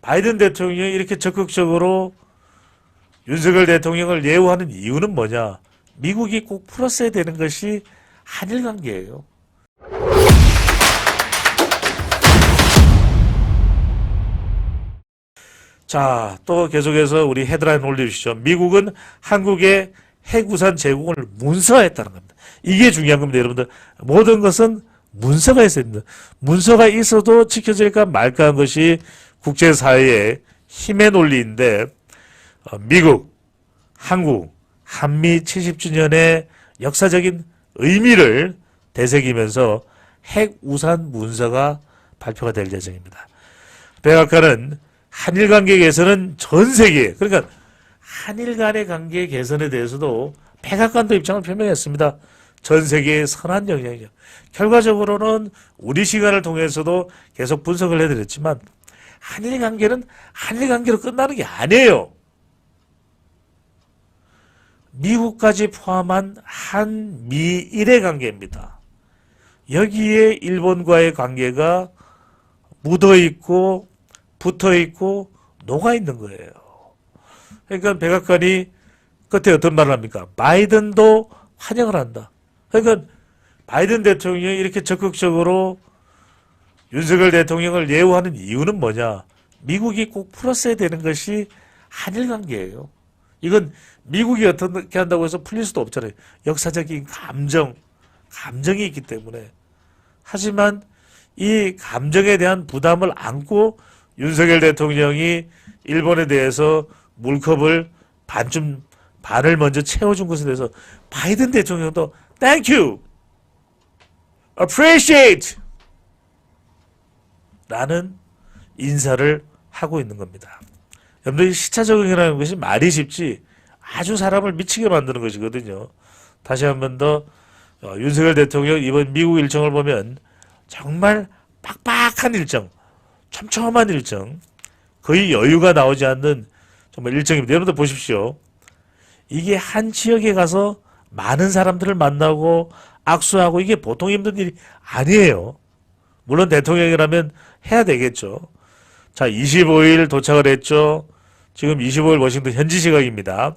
바이든 대통령이 이렇게 적극적으로 윤석열 대통령을 예우하는 이유는 뭐냐? 미국이 꼭 풀었어야 되는 것이 한일 관계예요. 자, 또 계속해서 우리 헤드라인 올려주시죠. 미국은 한국의 핵우산 제공을 문서화했다는 겁니다. 이게 중요한 겁니다, 여러분들. 모든 것은 문서가 있어야 됩니다. 문서가 있어도 지켜질까 말까 한 것이 국제사회의 힘의 논리인데, 미국, 한국, 한미 70주년의 역사적인 의미를 되새기면서 핵우산 문서가 발표가 될 예정입니다. 백악관은 한일 관계 개선은 전 세계, 그러니까 한일 간의 관계 개선에 대해서도 백악관도 입장을 표명했습니다. 전 세계의 선한 영향이죠. 결과적으로는 우리 시간을 통해서도 계속 분석을 해드렸지만 한일 관계는 한일 관계로 끝나는 게 아니에요. 미국까지 포함한 한미일의 관계입니다. 여기에 일본과의 관계가 묻어있고 붙어있고 녹아있는 거예요. 그러니까 백악관이 끝에 어떤 말을 합니까? 바이든도 환영을 한다. 그러니까 바이든 대통령이 이렇게 적극적으로 윤석열 대통령을 예우하는 이유는 뭐냐? 미국이 꼭 풀었어야 되는 것이 한일 관계예요. 이건 미국이 어떻게 한다고 해서 풀릴 수도 없잖아요. 역사적인 감정이 있기 때문에. 하지만 이 감정에 대한 부담을 안고 윤석열 대통령이 일본에 대해서 물컵을 반을 먼저 채워준 것에 대해서 바이든 대통령도 Thank you, appreciate 라는 인사를 하고 있는 겁니다. 여러분들 시차 적응이라는 것이 말이 쉽지 아주 사람을 미치게 만드는 것이거든요. 다시 한 번 더 윤석열 대통령 이번 미국 일정을 보면 정말 빡빡한 일정, 촘촘한 일정, 거의 여유가 나오지 않는 정말 일정입니다. 여러분들 보십시오. 이게 한 지역에 가서 많은 사람들을 만나고 악수하고 이게 보통 힘든 일이 아니에요. 물론 대통령이라면 해야 되겠죠. 자, 25일 도착을 했죠. 지금 25일 워싱턴 현지 시각입니다.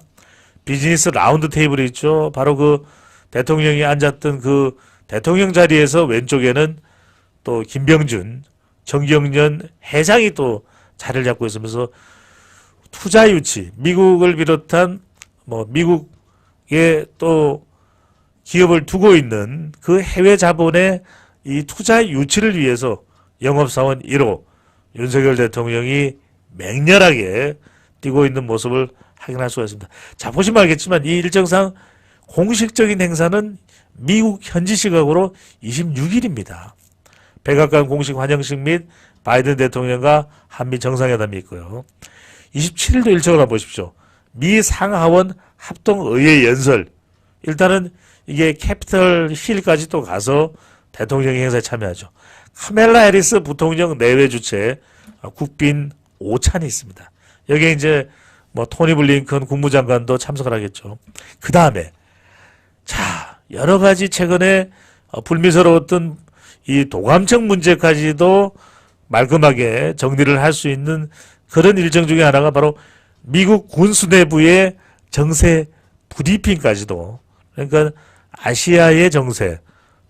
비즈니스 라운드 테이블이 있죠. 바로 그 대통령이 앉았던 그 대통령 자리에서 왼쪽에는 또 김병준, 정경련 회장이 또 자리를 잡고 있으면서 투자 유치, 미국을 비롯한 미국에 또 기업을 두고 있는 그 해외 자본의 이 투자 유치를 위해서 영업사원 1호 윤석열 대통령이 맹렬하게 뛰고 있는 모습을 확인할 수가 있습니다. 자, 보시면 알겠지만 이 일정상 공식적인 행사는 미국 현지 시각으로 26일입니다. 백악관 공식 환영식 및 바이든 대통령과 한미 정상회담이 있고요. 27일도 일정을 한번 보십시오. 미 상하원 합동의회 연설. 일단은 이게 캐피털 힐까지 또 가서 대통령의 행사에 참여하죠. 카멜라 해리스 부통령 내외 주최 국빈 오찬이 있습니다. 여기에 이제 토니 블링컨 국무장관도 참석을 하겠죠. 그 다음에 자, 여러 가지 최근에 불미스러웠던 이 도감청 문제까지도 말끔하게 정리를 할 수 있는 그런 일정 중에 하나가 바로 미국 군수내부의 정세 브리핑까지도, 그러니까 아시아의 정세,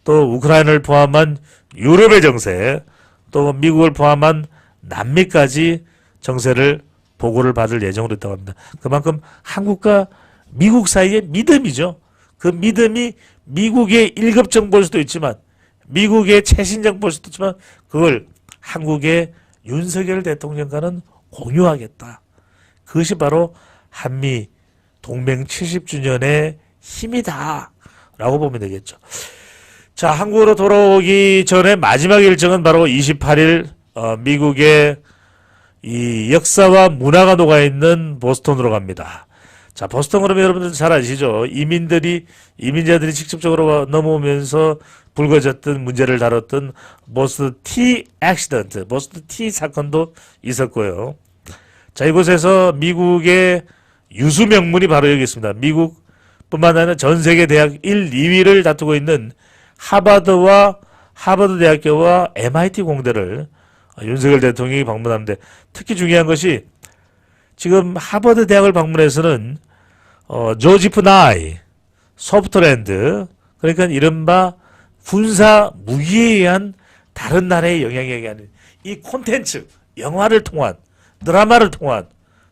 또 우크라이나를 포함한 유럽의 정세, 또 미국을 포함한 남미까지 정세를 보고를 받을 예정으로 있다고 합니다. 그만큼 한국과 미국 사이의 믿음이죠. 그 믿음이 미국의 1급 정보일 수도 있지만 미국의 최신 정보일 수도 있지만 그걸 한국의 윤석열 대통령과는 공유하겠다. 그것이 바로 한미 동맹 70주년의 힘이다 라고 보면 되겠죠. 자, 한국으로 돌아오기 전에 마지막 일정은 바로 28일 미국의 이 역사와 문화가 녹아있는 보스턴으로 갑니다. 자, 보스턴 그러면 여러분들 잘 아시죠? 이민자들이 직접적으로 넘어오면서 불거졌던 문제를 다뤘던 보스턴 티 액시던트, 보스턴 티 사건도 있었고요. 자, 이곳에서 미국의 유수 명문이 바로 여기 있습니다. 미국뿐만 아니라 전 세계 대학 1, 2위를 다투고 있는 하버드 대학교와 MIT 공대를 윤석열 대통령이 방문하는데 특히 중요한 것이 지금 하버드 대학을 방문해서는 조지프 나이, 소프트랜드, 그러니까 이른바 군사 무기에 의한 다른 나라의 영향력이 아닌 이 콘텐츠, 영화를 통한, 드라마를 통한,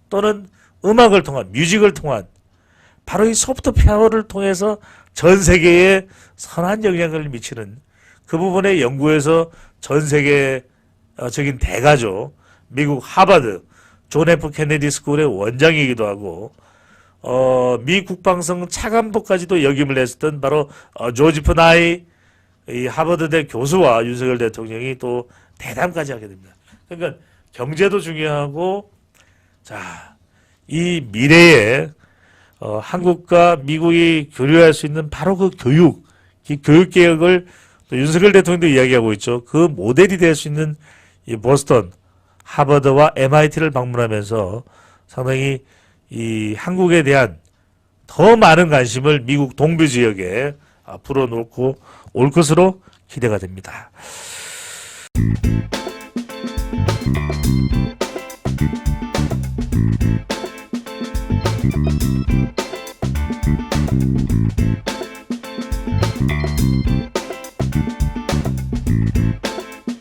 또는 음악을 통한, 뮤직을 통한 바로 이 소프트 파워를 통해서 전 세계에 선한 영향을 미치는 그 부분의 연구에서 전 세계적인 대가죠. 미국 하버드 존 F 케네디 스쿨의 원장이기도 하고 미 국방성 차관보까지도 역임을 했었던 바로 조지프 나이 이 하버드대 교수와 윤석열 대통령이 또 대담까지 하게 됩니다. 그러니까 경제도 중요하고 자, 이 미래에 한국과 미국이 교류할 수 있는 바로 그 교육, 이 교육 개혁을 또 윤석열 대통령도 이야기하고 있죠. 그 모델이 될 수 있는 이 보스턴, 하버드와 MIT를 방문하면서 상당히 이 한국에 대한 더 많은 관심을 미국 동부 지역에 불어넣고 올 것으로 기대가 됩니다.